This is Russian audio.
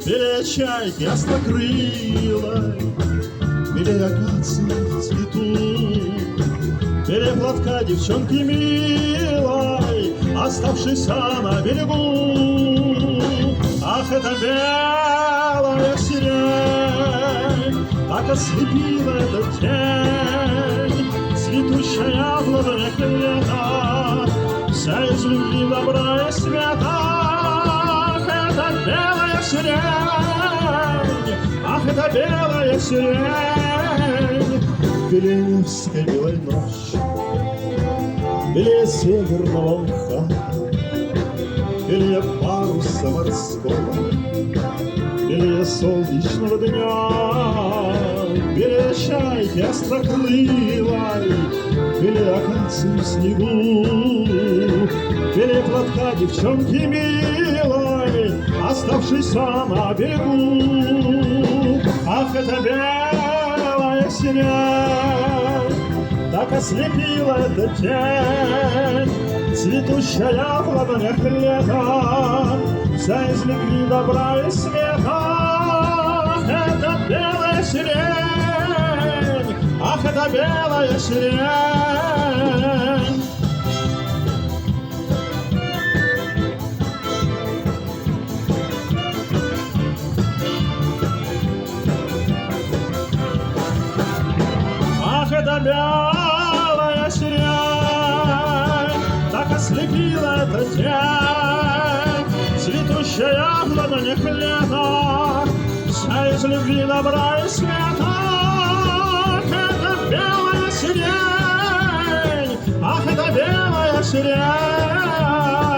Белее чайки яснокрылой, белее акации цветут, белее платка девчонки милой, оставшейся на берегу. Ах, это белая сирень, так ослепила этот день, цветущая в ладонях лета, вся из любви, добра и света. Ах, это белая сирень, ах, это белая сирень, белее Невской белой ночи, белее северного мха, белее паруса морского, белее солнечного дня, белее чайки острокрылой, белее акации в снегу, белее платка девчонки милой, оставшейся на берегу. Ах, это белая сирень, так ослепила этот день, цветущая в ладонях лета, вся из любви, добра и света. Ах, это белая сирень, ах, это белая сирень. Ах, это белая сирень, так ослепила этот день, цветущая в ладонях лета, вся из любви, добра и света. Ах, это белая сирень, ах, это белая сирень.